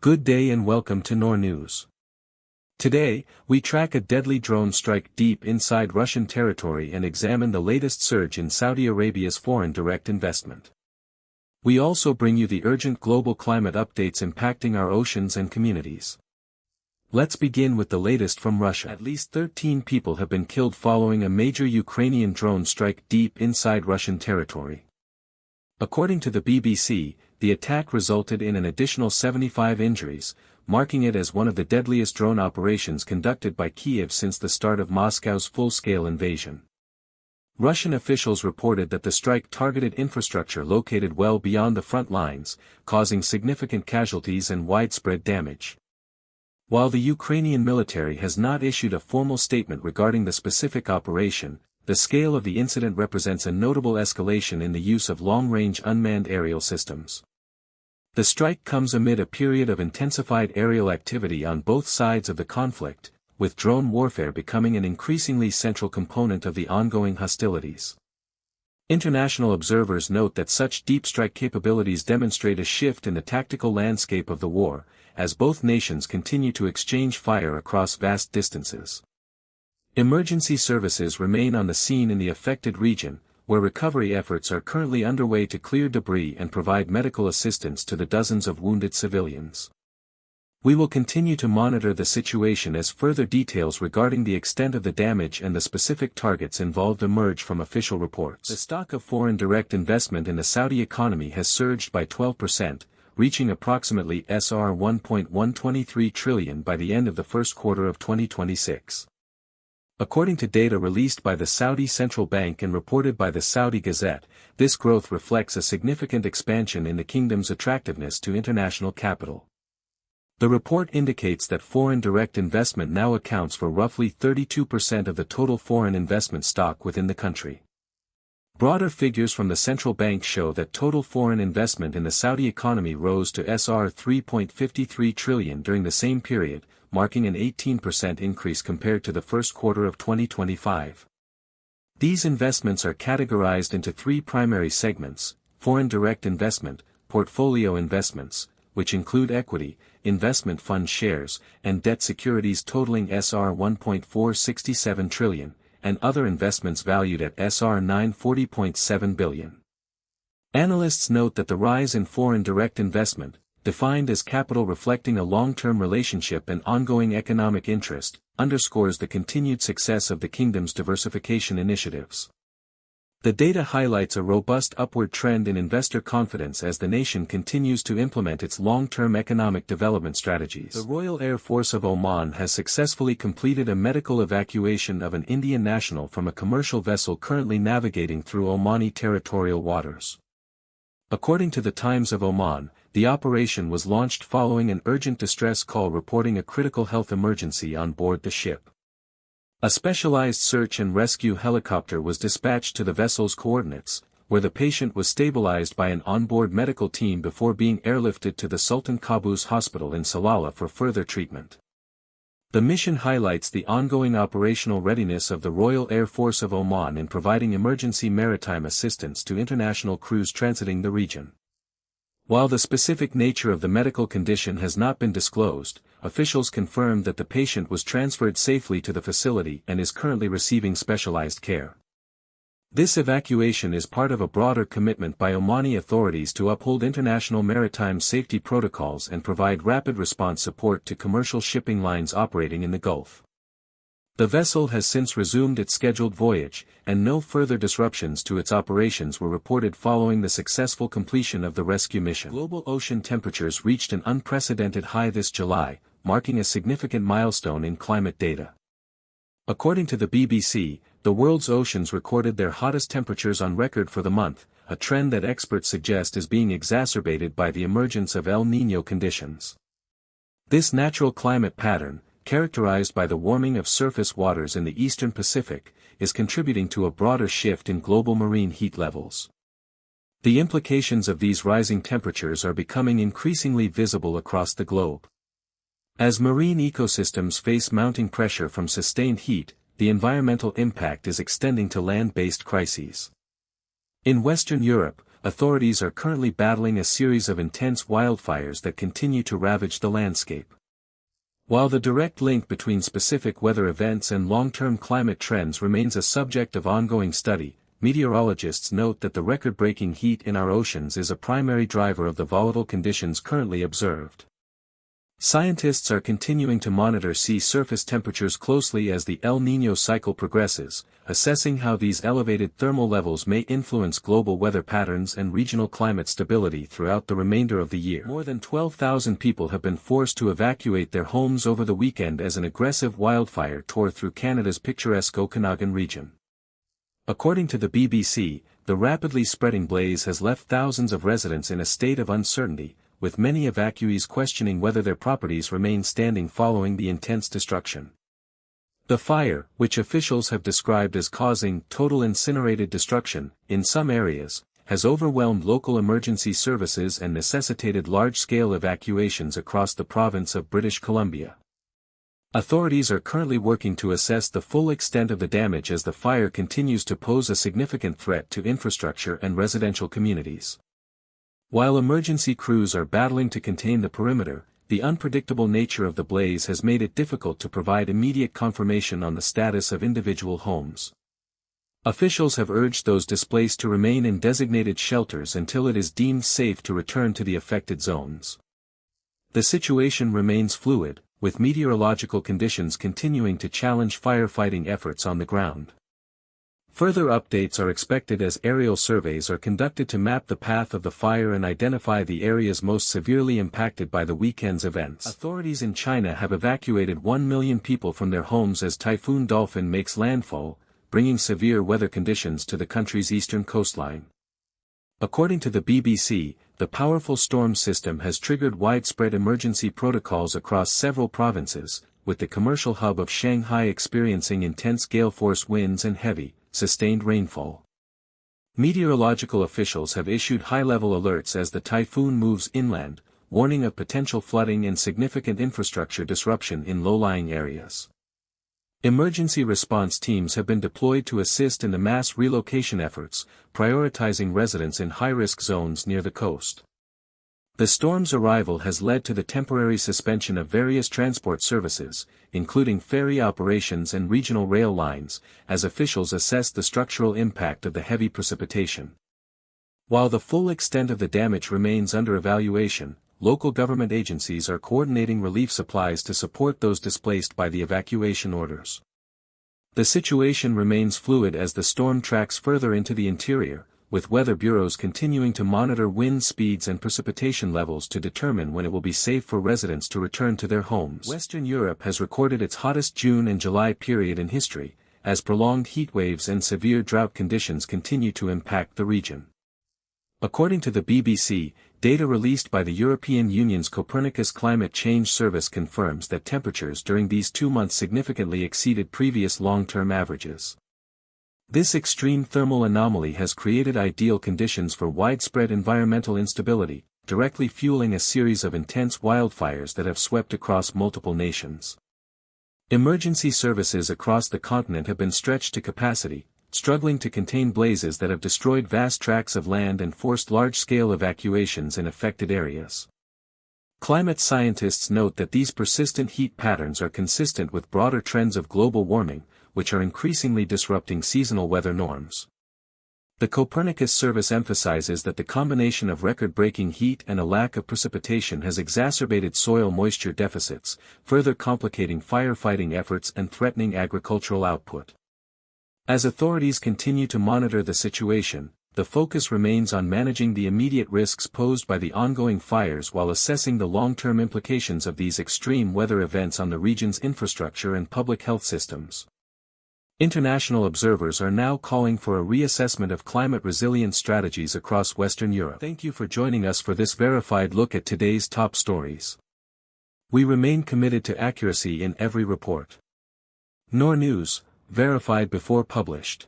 Good day and welcome to NoorNews. Today, we track a deadly drone strike deep inside Russian territory and examine the latest surge in Saudi Arabia's foreign direct investment. We also bring you the urgent global climate updates impacting our oceans and communities. Let's begin with the latest from Russia. At least 13 people have been killed following a major Ukrainian drone strike deep inside Russian territory. According to the BBC, the attack resulted in an additional 75 injuries, marking it as one of the deadliest drone operations conducted by Kyiv since the start of Moscow's full-scale invasion. Russian officials reported that the strike targeted infrastructure located well beyond the front lines, causing significant casualties and widespread damage. While the Ukrainian military has not issued a formal statement regarding the specific operation, the scale of the incident represents a notable escalation in the use of long-range unmanned aerial systems. The strike comes amid a period of intensified aerial activity on both sides of the conflict, with drone warfare becoming an increasingly central component of the ongoing hostilities. International observers note that such deep strike capabilities demonstrate a shift in the tactical landscape of the war, as both nations continue to exchange fire across vast distances. Emergency services remain on the scene in the affected region, where recovery efforts are currently underway to clear debris and provide medical assistance to the dozens of wounded civilians. We will continue to monitor the situation as further details regarding the extent of the damage and the specific targets involved emerge from official reports. The stock of foreign direct investment in the Saudi economy has surged by 12%, reaching approximately SR 1.123 trillion by the end of the first quarter of 2026. According to data released by the Saudi Central Bank and reported by the Saudi Gazette, this growth reflects a significant expansion in the kingdom's attractiveness to international capital. The report indicates that foreign direct investment now accounts for roughly 32% of the total foreign investment stock within the country. Broader figures from the central bank show that total foreign investment in the Saudi economy rose to SR 3.53 trillion during the same period, marking an 18% increase compared to the first quarter of 2025. These investments are categorized into three primary segments: foreign direct investment, portfolio investments, which include equity, investment fund shares, and debt securities totaling SR 1.467 trillion, and other investments valued at SR 940.7 billion. Analysts note that the rise in foreign direct investment, defined as capital reflecting a long-term relationship and ongoing economic interest, underscores the continued success of the kingdom's diversification initiatives. The data highlights a robust upward trend in investor confidence as the nation continues to implement its long-term economic development strategies. The Royal Air Force of Oman has successfully completed a medical evacuation of an Indian national from a commercial vessel currently navigating through Omani territorial waters. According to the Times of Oman, the operation was launched following an urgent distress call reporting a critical health emergency on board the ship. A specialized search and rescue helicopter was dispatched to the vessel's coordinates, where the patient was stabilized by an onboard medical team before being airlifted to the Sultan Qaboos Hospital in Salalah for further treatment. The mission highlights the ongoing operational readiness of the Royal Air Force of Oman in providing emergency maritime assistance to international crews transiting the region. While the specific nature of the medical condition has not been disclosed, officials confirmed that the patient was transferred safely to the facility and is currently receiving specialized care. This evacuation is part of a broader commitment by Omani authorities to uphold international maritime safety protocols and provide rapid response support to commercial shipping lines operating in the Gulf. The vessel has since resumed its scheduled voyage, and no further disruptions to its operations were reported following the successful completion of the rescue mission. Global ocean temperatures reached an unprecedented high this July, marking a significant milestone in climate data. According to the BBC, the world's oceans recorded their hottest temperatures on record for the month, a trend that experts suggest is being exacerbated by the emergence of El Niño conditions. This natural climate pattern, characterized by the warming of surface waters in the eastern Pacific, is contributing to a broader shift in global marine heat levels. The implications of these rising temperatures are becoming increasingly visible across the globe. As marine ecosystems face mounting pressure from sustained heat, the environmental impact is extending to land-based crises. In Western Europe, authorities are currently battling a series of intense wildfires that continue to ravage the landscape. While the direct link between specific weather events and long-term climate trends remains a subject of ongoing study, meteorologists note that the record-breaking heat in our oceans is a primary driver of the volatile conditions currently observed. Scientists are continuing to monitor sea surface temperatures closely as the El Niño cycle progresses, assessing how these elevated thermal levels may influence global weather patterns and regional climate stability throughout the remainder of the year. More than 12,000 people have been forced to evacuate their homes over the weekend as an aggressive wildfire tore through Canada's picturesque Okanagan region. According to the BBC, the rapidly spreading blaze has left thousands of residents in a state of uncertainty, with many evacuees questioning whether their properties remain standing following the intense destruction. The fire, which officials have described as causing total incinerated destruction in some areas, has overwhelmed local emergency services and necessitated large-scale evacuations across the province of British Columbia. Authorities are currently working to assess the full extent of the damage as the fire continues to pose a significant threat to infrastructure and residential communities. While emergency crews are battling to contain the perimeter, the unpredictable nature of the blaze has made it difficult to provide immediate confirmation on the status of individual homes. Officials have urged those displaced to remain in designated shelters until it is deemed safe to return to the affected zones. The situation remains fluid, with meteorological conditions continuing to challenge firefighting efforts on the ground. Further updates are expected as aerial surveys are conducted to map the path of the fire and identify the areas most severely impacted by the weekend's events. Authorities in China have evacuated 1 million people from their homes as Typhoon Dolphin makes landfall, bringing severe weather conditions to the country's eastern coastline. According to the BBC, the powerful storm system has triggered widespread emergency protocols across several provinces, with the commercial hub of Shanghai experiencing intense gale-force winds and heavy, sustained rainfall. Meteorological officials have issued high-level alerts as the typhoon moves inland, warning of potential flooding and significant infrastructure disruption in low-lying areas. Emergency response teams have been deployed to assist in the mass relocation efforts, prioritizing residents in high-risk zones near the coast. The storm's arrival has led to the temporary suspension of various transport services, including ferry operations and regional rail lines, as officials assess the structural impact of the heavy precipitation. While the full extent of the damage remains under evaluation, local government agencies are coordinating relief supplies to support those displaced by the evacuation orders. The situation remains fluid as the storm tracks further into the interior, with weather bureaus continuing to monitor wind speeds and precipitation levels to determine when it will be safe for residents to return to their homes. Western Europe has recorded its hottest June and July period in history, as prolonged heat waves and severe drought conditions continue to impact the region. According to the BBC, data released by the European Union's Copernicus Climate Change Service confirms that temperatures during these 2 months significantly exceeded previous long-term averages. This extreme thermal anomaly has created ideal conditions for widespread environmental instability, directly fueling a series of intense wildfires that have swept across multiple nations. Emergency services across the continent have been stretched to capacity, struggling to contain blazes that have destroyed vast tracts of land and forced large-scale evacuations in affected areas. Climate scientists note that these persistent heat patterns are consistent with broader trends of global warming, which are increasingly disrupting seasonal weather norms. The Copernicus service emphasizes that the combination of record-breaking heat and a lack of precipitation has exacerbated soil moisture deficits, further complicating firefighting efforts and threatening agricultural output. As authorities continue to monitor the situation, the focus remains on managing the immediate risks posed by the ongoing fires while assessing the long-term implications of these extreme weather events on the region's infrastructure and public health systems. International observers are now calling for a reassessment of climate resilience strategies across Western Europe. Thank you for joining us for this verified look at today's top stories. We remain committed to accuracy in every report. NoorNews, verified before published.